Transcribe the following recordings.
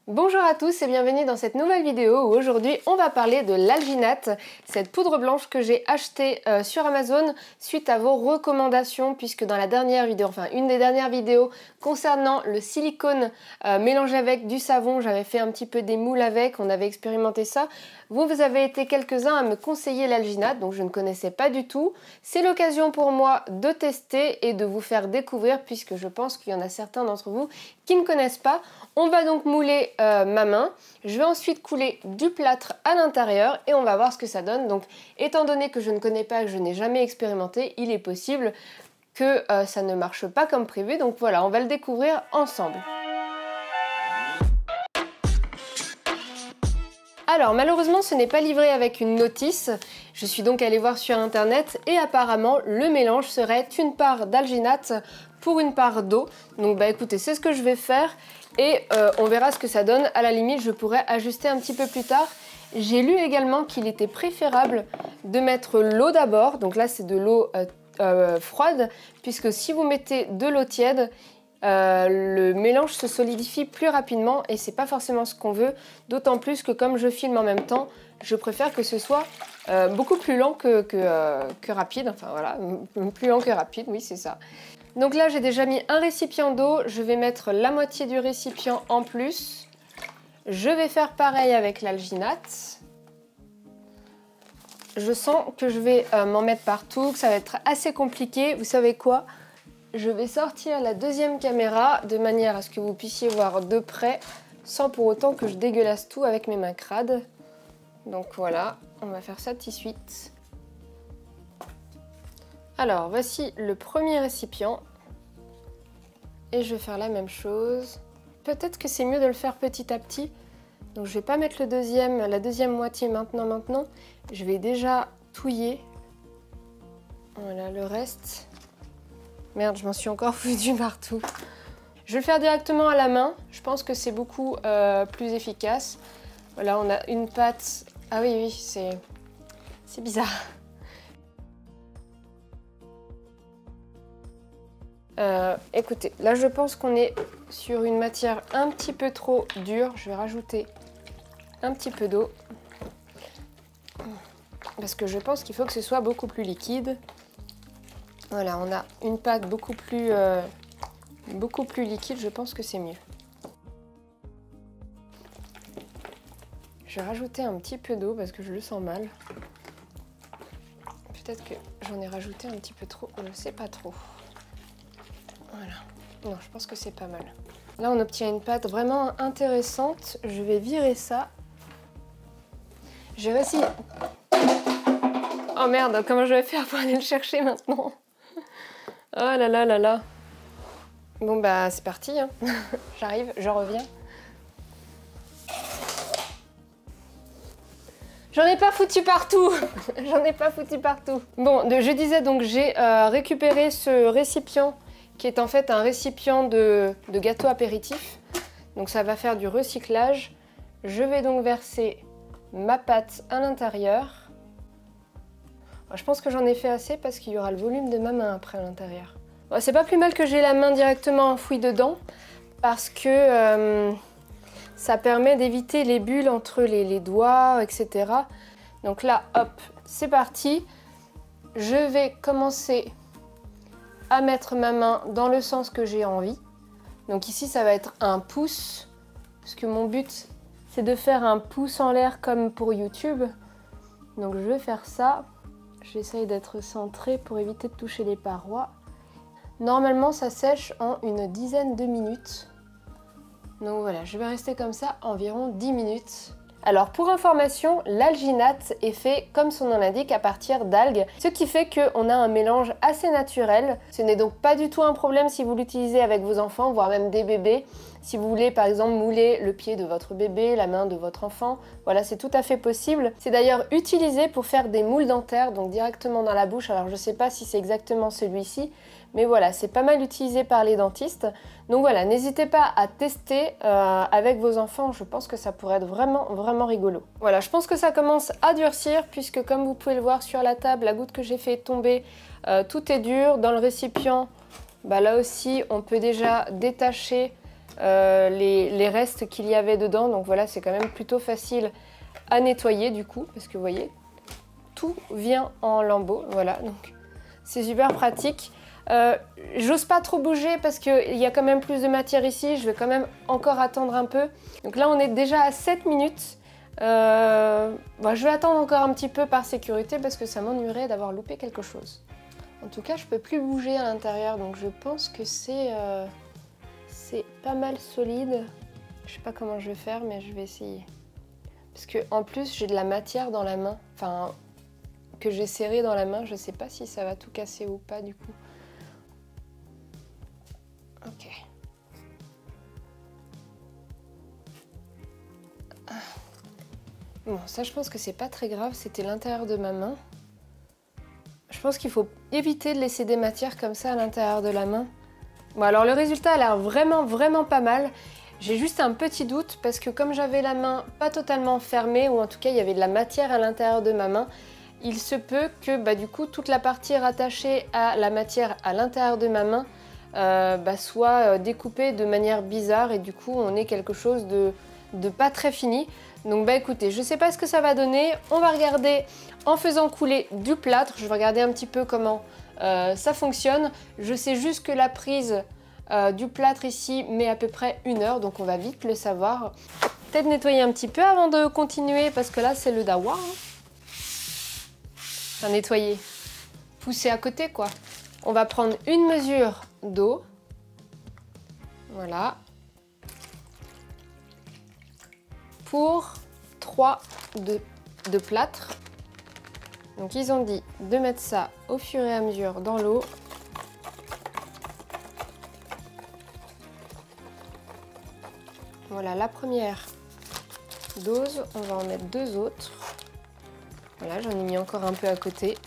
Bonjour à tous et bienvenue dans cette nouvelle vidéo où aujourd'hui on va parler de l'alginate, cette poudre blanche que j'ai achetée sur Amazon suite à vos recommandations, puisque dans la dernière vidéo, enfin une des dernières vidéos concernant le silicone mélangé avec du savon, j'avais fait un petit peu des moules avec, on avait expérimenté ça. Vous avez été quelques-uns à me conseiller l'alginate, donc je ne connaissais pas du tout. C'est l'occasion pour moi de tester et de vous faire découvrir, puisque je pense qu'il y en a certains d'entre vous qui ne connaissent pas. On va donc mouler ma main, je vais ensuite couler du plâtre à l'intérieur et on va voir ce que ça donne. Donc étant donné que je ne connais pas, que je n'ai jamais expérimenté, il est possible que ça ne marche pas comme prévu. Donc voilà, on va le découvrir ensemble. Alors malheureusement ce n'est pas livré avec une notice, je suis donc allée voir sur internet et apparemment le mélange serait une part d'alginate pour une part d'eau. Donc bah écoutez, c'est ce que je vais faire et on verra ce que ça donne. À la limite je pourrais ajuster un petit peu plus tard. J'ai lu également qu'il était préférable de mettre l'eau d'abord, donc là c'est de l'eau froide, puisque si vous mettez de l'eau tiède, le mélange se solidifie plus rapidement et c'est pas forcément ce qu'on veut, d'autant plus que comme je filme en même temps, je préfère que ce soit beaucoup plus lent que rapide, enfin voilà, plus lent que rapide, oui c'est ça. Donc là j'ai déjà mis un récipient d'eau, je vais mettre la moitié du récipient en plus, je vais faire pareil avec l'alginate. Je sens que je vais m'en mettre partout, que ça va être assez compliqué, vous savez quoi ? Je vais sortir la deuxième caméra de manière à ce que vous puissiez voir de près sans pour autant que je dégueulasse tout avec mes mains crades. Donc voilà, on va faire ça tout de suite. Alors voici le premier récipient et je vais faire la même chose. Peut-être que c'est mieux de le faire petit à petit. Donc je vais pas mettre la deuxième moitié maintenant. Je vais déjà touiller. Voilà le reste. Merde, je m'en suis encore foutu partout. Je vais le faire directement à la main. Je pense que c'est beaucoup plus efficace. Voilà, on a une pâte. Ah oui, c'est bizarre. Écoutez, là je pense qu'on est sur une matière un petit peu trop dure. Je vais rajouter un petit peu d'eau. Parce que je pense qu'il faut que ce soit beaucoup plus liquide. Voilà, on a une pâte beaucoup plus liquide, je pense que c'est mieux. Je vais rajouter un petit peu d'eau parce que je le sens mal. Peut-être que j'en ai rajouté un petit peu trop, je ne sais pas trop. Voilà, non, je pense que c'est pas mal. Là, on obtient une pâte vraiment intéressante. Je vais virer ça. J'ai réussi... Oh merde, comment je vais faire pour aller le chercher maintenant ? Oh là là là là. Bon bah c'est parti, hein. J'arrive, je reviens. J'en ai pas foutu partout. J'en ai pas foutu partout. Bon, je disais donc j'ai récupéré ce récipient qui est en fait un récipient de gâteau apéritif. Donc ça va faire du recyclage. Je vais donc verser ma pâte à l'intérieur. Je pense que j'en ai fait assez parce qu'il y aura le volume de ma main après à l'intérieur. Bon, c'est pas plus mal que j'ai la main directement enfouie dedans parce que ça permet d'éviter les bulles entre les doigts, etc. Donc là, hop, c'est parti. Je vais commencer à mettre ma main dans le sens que j'ai envie. Donc ici, ça va être un pouce parce que mon but, c'est de faire un pouce en l'air comme pour YouTube. Donc je vais faire ça. J'essaye d'être centrée pour éviter de toucher les parois. Normalement, ça sèche en une dizaine de minutes. Donc voilà, je vais rester comme ça environ 10 minutes. Alors pour information, l'alginate est fait comme son nom l'indique à partir d'algues, ce qui fait qu'on a un mélange assez naturel. Ce n'est donc pas du tout un problème si vous l'utilisez avec vos enfants, voire même des bébés. Si vous voulez par exemple mouler le pied de votre bébé, la main de votre enfant, voilà, c'est tout à fait possible. C'est d'ailleurs utilisé pour faire des moules dentaires, donc directement dans la bouche. Alors je ne sais pas si c'est exactement celui-ci, mais voilà, c'est pas mal utilisé par les dentistes. Donc voilà, n'hésitez pas à tester avec vos enfants, je pense que ça pourrait être vraiment rigolo. Voilà, je pense que ça commence à durcir puisque comme vous pouvez le voir sur la table, la goutte que j'ai fait tomber, tout est dur. Dans le récipient, bah là aussi, on peut déjà détacher les restes qu'il y avait dedans. Donc voilà, c'est quand même plutôt facile à nettoyer du coup, parce que vous voyez, tout vient en lambeaux. Voilà, donc c'est super pratique. J'ose pas trop bouger parce qu'il y a quand même plus de matière ici. Je vais quand même encore attendre un peu. Donc là, on est déjà à 7 minutes. Je vais attendre encore un petit peu par sécurité parce que ça m'ennuierait d'avoir loupé quelque chose. En tout cas, je peux plus bouger à l'intérieur, donc je pense que c'est pas mal solide. Je sais pas comment je vais faire, mais je vais essayer. Parce que en plus, j'ai de la matière dans la main, enfin que j'ai serré dans la main. Je sais pas si ça va tout casser ou pas du coup. Ok. Bon, ça je pense que c'est pas très grave, c'était l'intérieur de ma main. Je pense qu'il faut éviter de laisser des matières comme ça à l'intérieur de la main. Bon, alors le résultat a l'air vraiment pas mal. J'ai juste un petit doute parce que comme j'avais la main pas totalement fermée, ou en tout cas il y avait de la matière à l'intérieur de ma main, il se peut que du coup toute la partie rattachée à la matière à l'intérieur de ma main soit découpée de manière bizarre et du coup on ait quelque chose de pas très fini. Donc écoutez, je sais pas ce que ça va donner, on va regarder en faisant couler du plâtre, je vais regarder un petit peu comment ça fonctionne. Je sais juste que la prise du plâtre ici met à peu près 1 heure, donc on va vite le savoir. Peut-être nettoyer un petit peu avant de continuer parce que là c'est le dawa. Enfin nettoyer, pousser à côté quoi. On va prendre une mesure d'eau, voilà. Pour 3 de plâtre. Donc ils ont dit de mettre ça au fur et à mesure dans l'eau. Voilà la première dose, on va en mettre 2 autres. Voilà, j'en ai mis encore un peu à côté.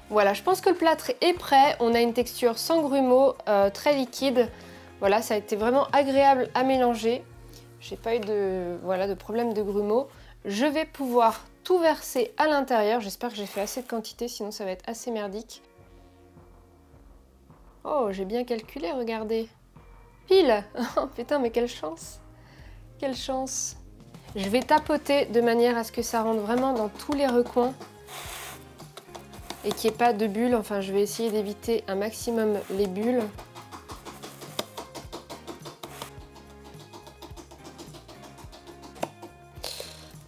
Voilà, je pense que le plâtre est prêt. On a une texture sans grumeaux, très liquide. Voilà, ça a été vraiment agréable à mélanger. J'ai pas eu de problème de grumeaux. Je vais pouvoir tout verser à l'intérieur. J'espère que j'ai fait assez de quantité, sinon ça va être assez merdique. Oh, j'ai bien calculé, regardez. Pile. Oh putain, mais quelle chance. Quelle chance. Je vais tapoter de manière à ce que ça rentre vraiment dans tous les recoins. Et qu'il n'y ait pas de bulles, enfin je vais essayer d'éviter un maximum les bulles.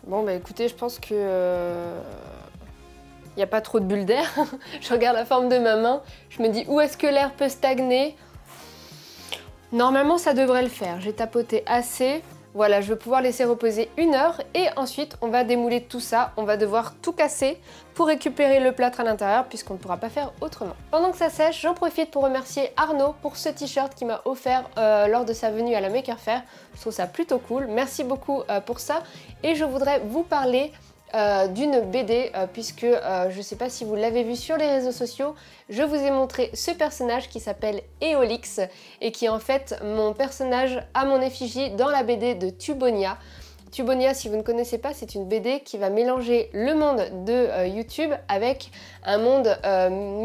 Bon écoutez, je pense que il n'y a pas trop de bulles d'air. Je regarde la forme de ma main, je me dis où est-ce que l'air peut stagner. Normalement ça devrait le faire, j'ai tapoté assez. Voilà, je vais pouvoir laisser reposer 1 heure et ensuite on va démouler tout ça. On va devoir tout casser pour récupérer le plâtre à l'intérieur puisqu'on ne pourra pas faire autrement. Pendant que ça sèche, j'en profite pour remercier Arnaud pour ce t-shirt qu'il m'a offert lors de sa venue à la Maker Faire. Je trouve ça plutôt cool. Merci beaucoup pour ça. Et je voudrais vous parler d'une BD puisque je ne sais pas si vous l'avez vu sur les réseaux sociaux, je vous ai montré ce personnage qui s'appelle Eolix et qui est en fait mon personnage à mon effigie dans la BD de Tubonia. Tubonia, si vous ne connaissez pas, c'est une BD qui va mélanger le monde de YouTube avec un monde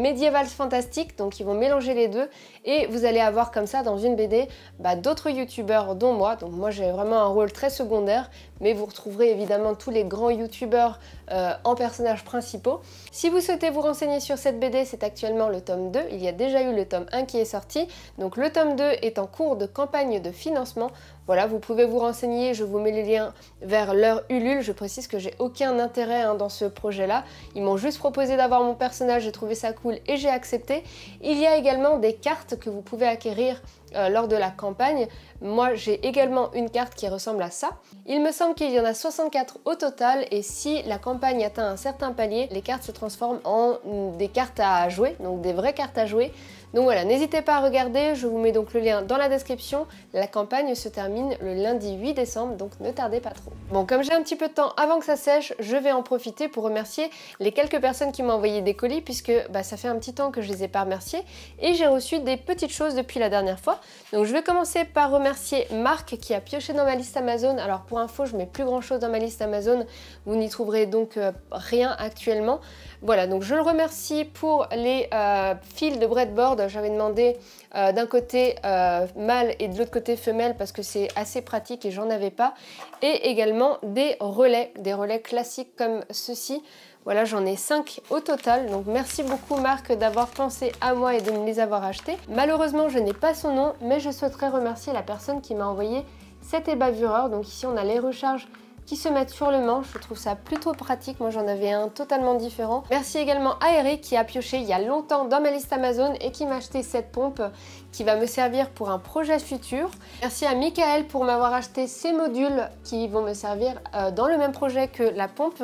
médiéval fantastique, donc ils vont mélanger les deux et vous allez avoir comme ça dans une BD d'autres youtubeurs dont moi, donc moi j'ai vraiment un rôle très secondaire, mais vous retrouverez évidemment tous les grands youtubeurs en personnages principaux. Si vous souhaitez vous renseigner sur cette BD, c'est actuellement le tome 2, il y a déjà eu le tome 1 qui est sorti, donc le tome 2 est en cours de campagne de financement. Voilà, vous pouvez vous renseigner, je vous mets les liens vers leur Ulule. Je précise que j'ai aucun intérêt dans ce projet-là. Ils m'ont juste proposé d'avoir mon personnage, j'ai trouvé ça cool et j'ai accepté. Il y a également des cartes que vous pouvez acquérir lors de la campagne. Moi, j'ai également une carte qui ressemble à ça. Il me semble qu'il y en a 64 au total et si la campagne atteint un certain palier, les cartes se transforment en des cartes à jouer, donc des vraies cartes à jouer. Donc voilà, n'hésitez pas à regarder, je vous mets donc le lien dans la description. La campagne se termine le lundi 8 décembre, donc ne tardez pas trop. Bon, comme j'ai un petit peu de temps avant que ça sèche, je vais en profiter pour remercier les quelques personnes qui m'ont envoyé des colis, puisque ça fait un petit temps que je les ai pas remerciés et j'ai reçu des petites choses depuis la dernière fois. Donc je vais commencer par remercier Marc qui a pioché dans ma liste Amazon. Alors pour info, je mets plus grand chose dans ma liste Amazon, vous n'y trouverez donc rien actuellement. Voilà, donc je le remercie pour les fils de breadboard. J'avais demandé d'un côté mâle et de l'autre côté femelle parce que c'est assez pratique et j'en avais pas. Et également des relais classiques comme ceci. Voilà, j'en ai 5 au total, donc merci beaucoup Marc d'avoir pensé à moi et de me les avoir achetés. Malheureusement, je n'ai pas son nom, mais je souhaiterais remercier la personne qui m'a envoyé cet ébavureur. Donc ici, on a les recharges qui se mettent sur le manche, je trouve ça plutôt pratique, moi j'en avais un totalement différent. Merci également à Eric qui a pioché il y a longtemps dans ma liste Amazon et qui m'a acheté cette pompe qui va me servir pour un projet futur. Merci à Michael pour m'avoir acheté ces modules qui vont me servir dans le même projet que la pompe.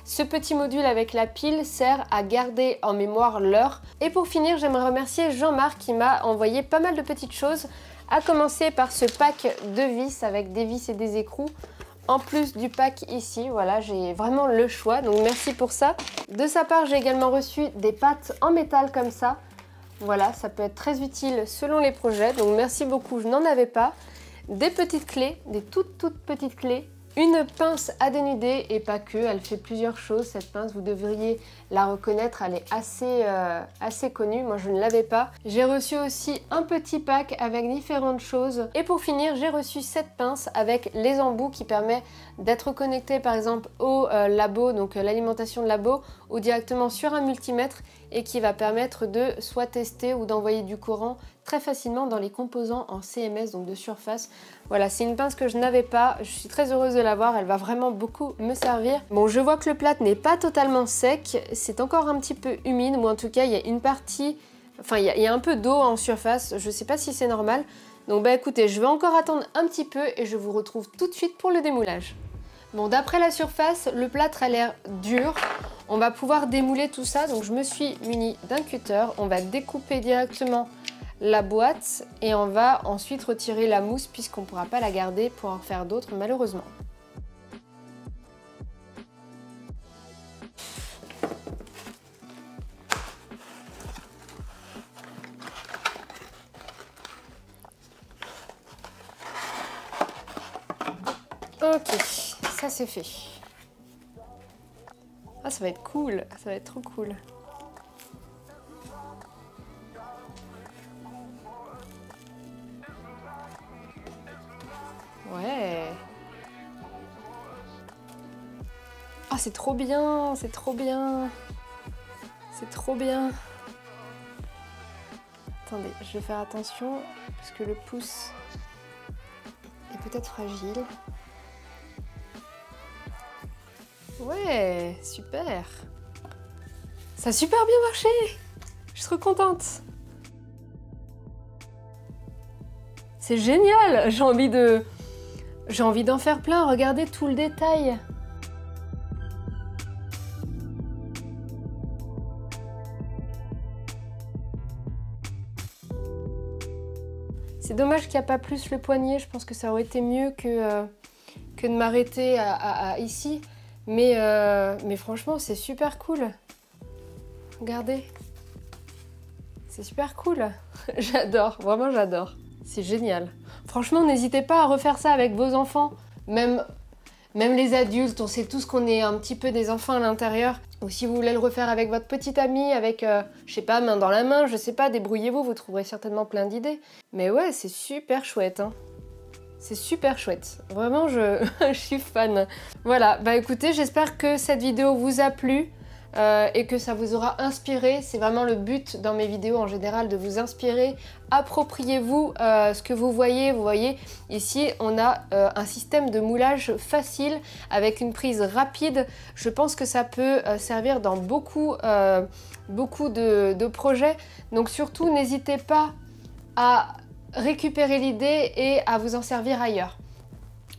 Ce petit module avec la pile sert à garder en mémoire l'heure. Et pour finir, j'aimerais remercier Jean-Marc qui m'a envoyé pas mal de petites choses, à commencer par ce pack de vis avec des vis et des écrous. En plus du pack ici, voilà, j'ai vraiment le choix, donc merci pour ça. De sa part, j'ai également reçu des pattes en métal comme ça. Voilà, ça peut être très utile selon les projets, donc merci beaucoup, je n'en avais pas. Des petites clés, des toutes petites clés. Une pince à dénuder et pas que, elle fait plusieurs choses cette pince, vous devriez la reconnaître, elle est assez connue, moi je ne l'avais pas. J'ai reçu aussi un petit pack avec différentes choses et pour finir j'ai reçu cette pince avec les embouts qui permet d'être connecté par exemple au labo, donc l'alimentation de labo, ou directement sur un multimètre et qui va permettre de soit tester ou d'envoyer du courant très facilement dans les composants en CMS, donc de surface. Voilà, c'est une pince que je n'avais pas, je suis très heureuse de l'avoir, elle va vraiment beaucoup me servir. Bon, je vois que le plâtre n'est pas totalement sec, c'est encore un petit peu humide, ou en tout cas il y a une partie, enfin il y a un peu d'eau en surface, je sais pas si c'est normal. Donc écoutez, je vais encore attendre un petit peu et je vous retrouve tout de suite pour le démoulage. Bon, d'après la surface, le plâtre a l'air dur. On va pouvoir démouler tout ça, donc je me suis munie d'un cutter. On va découper directement la boîte et on va ensuite retirer la mousse puisqu'on ne pourra pas la garder pour en faire d'autres malheureusement. Ok, ça c'est fait. Ah, ça va être cool, ça va être trop cool. Ouais. Ah, c'est trop bien, c'est trop bien. C'est trop bien. Attendez, je vais faire attention parce que le pouce est peut-être fragile. Ouais, super. Ça a super bien marché. Je suis trop contente. C'est génial. J'ai envie d'en faire plein. Regardez tout le détail. C'est dommage qu'il n'y a pas plus le poignet. Je pense que ça aurait été mieux que de m'arrêter à ici. Mais franchement, c'est super cool. Regardez. C'est super cool. J'adore, vraiment j'adore. C'est génial. Franchement, n'hésitez pas à refaire ça avec vos enfants. Même les adultes, on sait tous qu'on est un petit peu des enfants à l'intérieur. Ou si vous voulez le refaire avec votre petite amie, avec, je sais pas, main dans la main, je sais pas, débrouillez-vous, vous trouverez certainement plein d'idées. Mais ouais, c'est super chouette, hein. C'est super chouette, vraiment je suis fan. Voilà, bah écoutez, j'espère que cette vidéo vous a plu et que ça vous aura inspiré. C'est vraiment le but dans mes vidéos en général, de vous inspirer. Appropriez-vous ce que vous voyez. Vous voyez, ici on a un système de moulage facile avec une prise rapide. Je pense que ça peut servir dans beaucoup de projets. Donc surtout, n'hésitez pas à récupérer l'idée et à vous en servir ailleurs.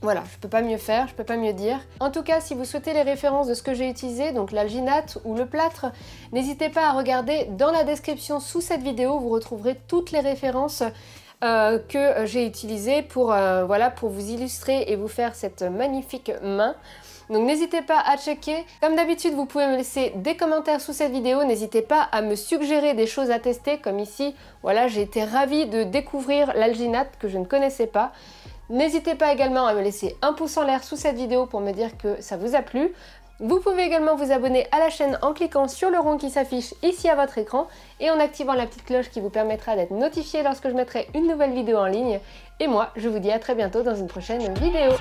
Voilà, je peux pas mieux faire, je peux pas mieux dire. En tout cas, si vous souhaitez les références de ce que j'ai utilisé, donc l'alginate ou le plâtre, n'hésitez pas à regarder dans la description sous cette vidéo, vous retrouverez toutes les références que j'ai utilisées pour, voilà, pour vous illustrer et vous faire cette magnifique main. Donc n'hésitez pas à checker. Comme d'habitude, vous pouvez me laisser des commentaires sous cette vidéo. N'hésitez pas à me suggérer des choses à tester, comme ici. Voilà, j'ai été ravie de découvrir l'alginate que je ne connaissais pas. N'hésitez pas également à me laisser un pouce en l'air sous cette vidéo pour me dire que ça vous a plu. Vous pouvez également vous abonner à la chaîne en cliquant sur le rond qui s'affiche ici à votre écran et en activant la petite cloche qui vous permettra d'être notifié lorsque je mettrai une nouvelle vidéo en ligne. Et moi, je vous dis à très bientôt dans une prochaine vidéo.